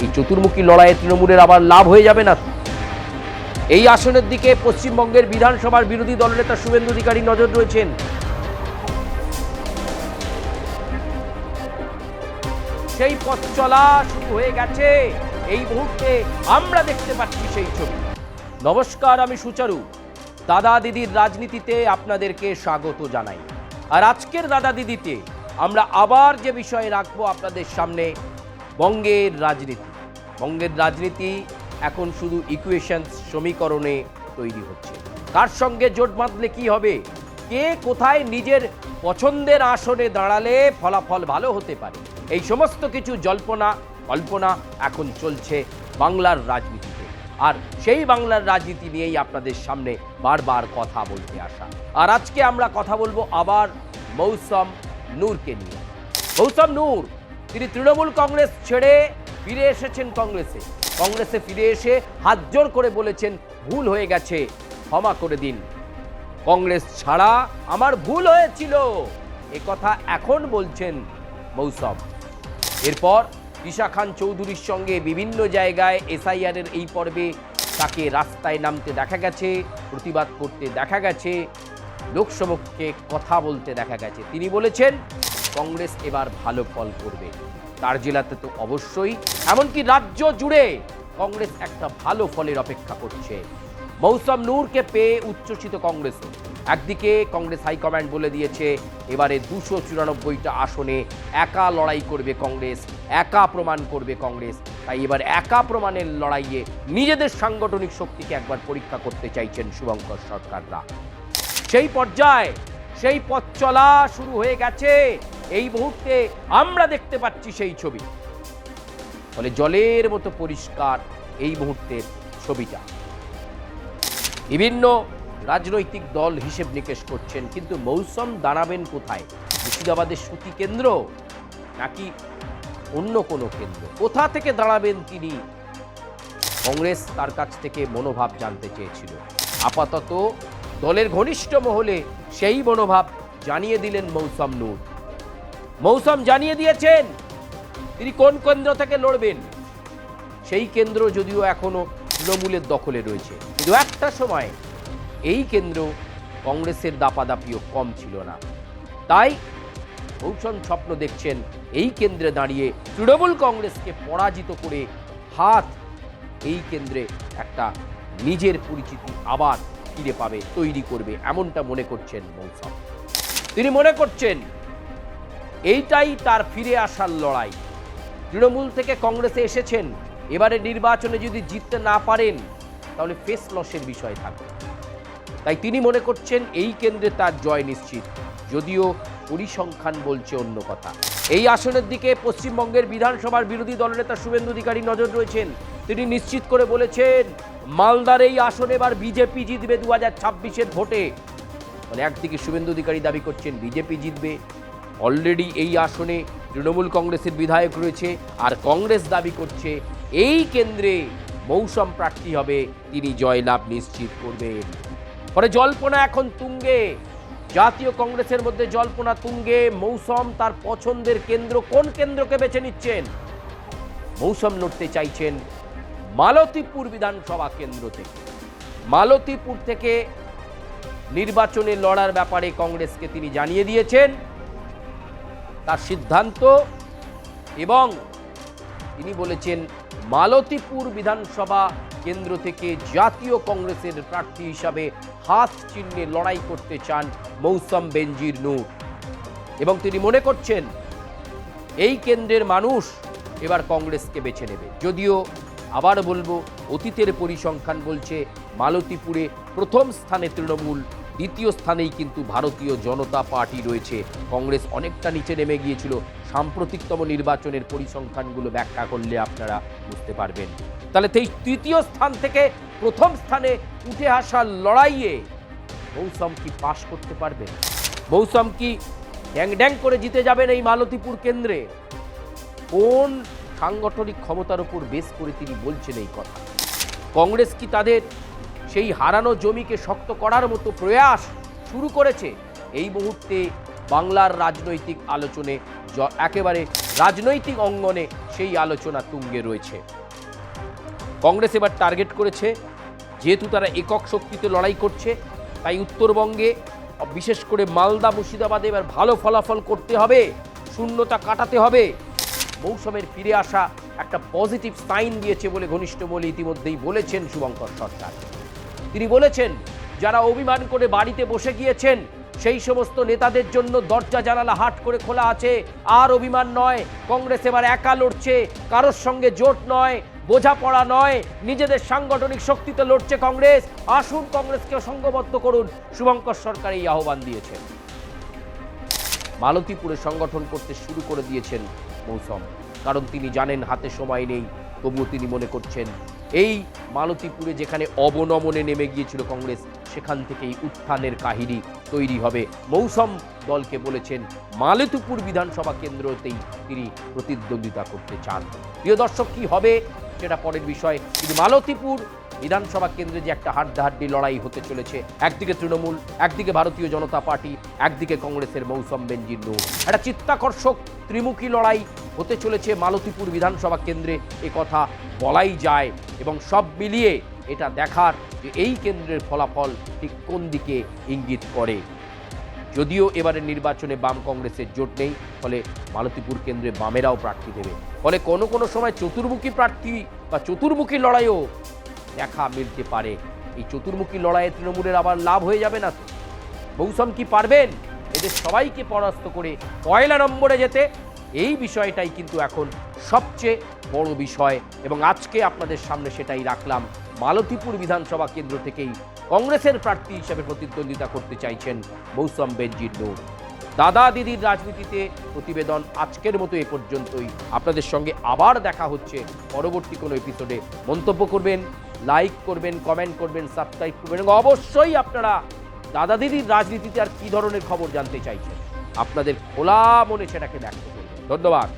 এই চতুর্মুখী লড়াইয়ে তৃণমূলের আবার লাভ হয়ে যাবে না? এই আসনের দিকে পশ্চিমবঙ্গের বিধানসভার বিরোধী দলনেতা শুভেন্দু অধিকারী নজর রয়েছেন। সেই পথ চলা শুরু হয়ে গেছে, এই মুহূর্তে আমরা দেখতে পাচ্ছি সেই ছবি। নমস্কার, আমি সুচারু। দাদা দিদির রাজনীতিতে আপনাদেরকে স্বাগত জানাই। আর আজকের দাদা দিদিতে আমরা আবার যে বিষয়ে রাখবো আপনাদের সামনে, বঙ্গের রাজনীতি। বঙ্গের রাজনীতি এখন শুধু ইকুয়েশনস, সমীকরণে তৈরি হচ্ছে। কার সঙ্গে জোট বাঁধলে কি হবে, কে কোথায় নিজের পছন্দের আসনে দাঁড়ালে ফলাফল ভালো হতে পারে, এই সমস্ত কিছু জল্পনা কল্পনা এখন চলছে বাংলার রাজনীতিতে। আর সেই বাংলার রাজনীতি নিয়েই আপনাদের সামনে বারবার কথা বলতে আসা। আর আজকে আমরা কথা বলবো আবার মৌসম নূরকে নিয়ে। মৌসম নূর, তিনি তৃণমূল কংগ্রেস ছেড়ে ফিরে এসেছেন কংগ্রেসে ফিরে এসে হাত জোর করে বলেছেন, ভুল হয়ে গেছে, ক্ষমা করে দিন, কংগ্রেস ছাড়া আমার ভুল হয়েছিল, এ কথা এখন বলছেন মৌসম। এরপর ঈশা খান চৌধুরীর সঙ্গে বিভিন্ন জায়গায় এসআইআর এর এই পর্বে তাকে রাস্তায় নামতে দেখা গেছে, প্রতিবাদ করতে দেখা গেছে, লোকসভাকে কথা বলতে দেখা গেছে। তিনি বলেছেন কংগ্রেস এবার ভালো ফল করবে, তার জেলাতে তো অবশ্যই, এমনকি রাজ্য জুড়ে কংগ্রেস একটা ভালো ফলের অপেক্ষা করছে। মৌসম নূরকে পেয়ে উচ্ছ্বসিত কংগ্রেসও। একদিকে কংগ্রেস হাইকমান্ড বলে দিয়েছে এবারে 294টা আসনে একা লড়াই করবে কংগ্রেস, একা প্রমাণ করবে কংগ্রেস। তাই এবার একা প্রমাণের লড়াইয়ে নিজেদের সাংগঠনিক শক্তিকে একবার পরীক্ষা করতে চাইছেন শুভঙ্কর সরকাররা। সেই পর্যায়ে সেই পথ চলা শুরু হয়ে গেছে, এই মুহূর্তে আমরা দেখতে পাচ্ছি সেই ছবি। ফলে জলের মতো পরিষ্কার এই মুহূর্তের ছবিটা। বিভিন্ন রাজনৈতিক দল হিসেব নিকেশ করছেন, কিন্তু মৌসম দাঁড়াবেন কোথায়? মুর্শিদাবাদের সুতি কেন্দ্র নাকি অন্য কোনো কেন্দ্র? কোথা থেকে দাঁড়াবেন তিনি? কংগ্রেস তার কাছ থেকে মনোভাব জানতে চেয়েছিল। আপাতত দলের ঘনিষ্ঠ মহলে সেই মনোভাব জানিয়ে দিলেন মৌসম নূর। মৌসম জানিয়ে দিয়েছেন তিনি কোন কেন্দ্র থেকে লড়বেন। সেই কেন্দ্র যদিও এখনো তৃণমূলের দখলে রয়েছে, কিন্তু একটা সময় এই কেন্দ্র কংগ্রেসের দাপাদাপিও কম ছিল না। তাই মৌসম স্বপ্ন দেখছেন এই কেন্দ্রে দাঁড়িয়ে তৃণমূল কংগ্রেসকে পরাজিত করে হাত এই কেন্দ্রে একটা নিজের পরিচিতি আবার ফিরে পাবে, তৈরি করবে, এমনটা মনে করছেন মৌসম। তিনি মনে করছেন এইটাই তার ফিরে আসার লড়াই। তৃণমূল থেকে কংগ্রেসে এসেছেন, এবারে নির্বাচনে যদি জিততে না পারেন তাহলে ফেস লসের বিষয় থাকবে। তাই তিনি মনে করছেন এই কেন্দ্রে তার জয় নিশ্চিত, যদিও পরিসংখ্যান বলছে অন্য কথা। এই আসনের দিকে পশ্চিমবঙ্গের বিধানসভার বিরোধী দলনেতা শুভেন্দু অধিকারী নজর রয়েছেন। তিনি নিশ্চিত করে বলেছেন মালদার এই আসনে এবার বিজেপি জিতবে 2026-এর ভোটে। মানে একদিকে শুভেন্দু অধিকারী দাবি করছেন বিজেপি জিতবে, অলরেডি এই আসনে তৃণমূল কংগ্রেসের বিধায়ক রয়েছে, আর কংগ্রেস দাবি করছে এই কেন্দ্রে মৌসম প্রার্থী হবে, তিনি জয়লাভ নিশ্চিত করবেন। ফলে জল্পনা এখন তুঙ্গে, জাতীয় কংগ্রেসের মধ্যে জল্পনা তুঙ্গে। মৌসম তার পছন্দের কেন্দ্র, কোন কেন্দ্রকে বেছে নিচ্ছেন? মৌসম লড়তে চাইছেন মালতীপুর বিধানসভা কেন্দ্র থেকে। মালতীপুর থেকে নির্বাচনে লড়ার ব্যাপারে কংগ্রেসকে তিনি জানিয়ে দিয়েছেন তার সিদ্ধান্ত, এবং তিনি বলেছেন মালতীপুর বিধানসভা কেন্দ্র থেকে জাতীয় কংগ্রেসের প্রার্থী হিসাবে হাত চিহ্নে লড়াই করতে চান মৌসম বেনজির নূর। এবং তিনি মনে করছেন এই কেন্দ্রের মানুষ এবার কংগ্রেসকে বেছে নেবে। যদিও আবার বলবো, অতীতের পরিসংখ্যান বলছে মালতীপুরে প্রথম স্থানে তৃণমূল, দ্বিতীয় স্থানেই কিন্তু ভারতীয় জনতা পার্টি রয়েছে। কংগ্রেস অনেকটা নিচে নেমে গিয়েছিল। সাম্প্রতিকতম নির্বাচনের পরিসংখ্যানগুলো ব্যাখ্যা করলে আপনারা বুঝতে পারবেন। তাহলে তৃতীয় স্থান থেকে প্রথম স্থানে উঠে আসার লড়াইয়ে মৌসম কি পাশ করতে পারবেন? মৌসম কি ড্যাং ড্যাং করে জিতে যাবেন এই মালতীপুর কেন্দ্রে? কোন সাংগঠনিক ক্ষমতার উপর বেস করে তিনি বলছেন এই কথা? কংগ্রেস কি তাদের সেই হারানো জমিকে শক্ত করার মতো প্রয়াস শুরু করেছে? এই মুহূর্তে বাংলার রাজনৈতিক আলোচনায় একেবারে রাজনৈতিক অঙ্গনে সেই আলোচনা তুঙ্গে রয়েছে। কংগ্রেস এবার টার্গেট করেছে, যেহেতু তারা একক শক্তিতে লড়াই করছে, তাই উত্তরবঙ্গে বিশেষ করে মালদা মুর্শিদাবাদে এবার ভালো ফলাফল করতে হবে, শূন্যতা কাটাতে হবে। মৌসুমের ফিরে আসা একটা পজিটিভ সাইন দিয়েছে বলে ঘনিষ্ঠ বলে ইতিমধ্যেই বলেছেন শুভঙ্কর সরকার। তিনি বলেছেন, যারা অভিমান করে বাড়িতে বসে গিয়েছেন সেই সমস্ত নেতাদের জন্য দরজা জানালা হাট করে খোলা আছে। আর অভিমান নয়, কংগ্রেস এবার একা লড়ছে, কারোর সঙ্গে জোট নয়, বোঝাপড়া নয়, নিজেদের সাংগঠনিক শক্তিতে লড়ছে কংগ্রেস। আসুন কংগ্রেসকে সংঘবদ্ধ করুন, শুভঙ্কর সরকার এই আহ্বান দিয়েছেন। মালতীপুরে সংগঠন করতে শুরু করে দিয়েছেন মৌসুম, কারণ তিনি জানেন হাতে সময় নেই। তবুও তিনি মনে করছেন এই মালতীপুরে যেখানে অবনমনে নেমে গিয়েছিল কংগ্রেস, সেখান থেকেই উত্থানের কাহিনী তৈরি হবে। মৌসুম দলকে বলেছেন মালতীপুর বিধানসভা কেন্দ্রতেই তিনি প্রতিদ্বন্দ্বিতা করতে চান। প্রিয় দর্শক, কি হবে সেটা পরের বিষয়, কিন্তু মালতীপুর বিধানসভা কেন্দ্রে যে একটা হাড্ডাহাড্ডি লড়াই হতে চলেছে, একদিকে তৃণমূল, একদিকে ভারতীয় জনতা পার্টি, একদিকে কংগ্রেসের মৌসুম বেনজির নূর, একটা চিত্তাকর্ষক ত্রিমুখী লড়াই হতে চলেছে মালতীপুর বিধানসভা কেন্দ্রে, এ কথা বলাই যায়। এবং সব মিলিয়ে এটা দেখার যে এই কেন্দ্রের ফলাফল ঠিক কোন দিকে ইঙ্গিত করে। যদিও এবারের নির্বাচনে বাম কংগ্রেসের জোট নেই, ফলে মালতীপুর কেন্দ্রে বামেরাও প্রার্থী দেবে, ফলে কোনো কোনো সময় চতুর্মুখী প্রার্থী বা চতুর্মুখী লড়াইও দেখা মিলতে পারে। এই চতুর্মুখী লড়াইয়ে তৃণমূলের আবার লাভ হয়ে যাবে না তো? মৌসুম কি পারবেন এদের সবাইকে পরাস্ত করে পয়লা নম্বরে যেতে? এই বিষয়টাই কিন্তু এখন সবচেয়ে বড় বিষয়, এবং আজকে আপনাদের সামনে সেটাই রাখলাম। মালতীপুর বিধানসভা কেন্দ্র থেকেই কংগ্রেসের প্রার্থী হিসেবে প্রতিদ্বন্দ্বিতা করতে চাইছেন মৌসুম বেনজির নূর। দাদা দিদির রাজনীতিতে প্রতিবেদন আজকের মতো এ পর্যন্তই। আপনাদের সঙ্গে আবার দেখা হচ্ছে পরবর্তী কোনো এপিসোডে। মন্তব্য করবেন, লাইক করবেন, কমেন্ট করবেন, সাবস্ক্রাইব করবেন, এবং অবশ্যই আপনারা দাদা দিদির রাজনীতিতে আর কী ধরনের খবর জানতে চাইছেন আপনাদের খোলা মনে সেটাকে ব্যক্ত করবেন। ধন্যবাদ।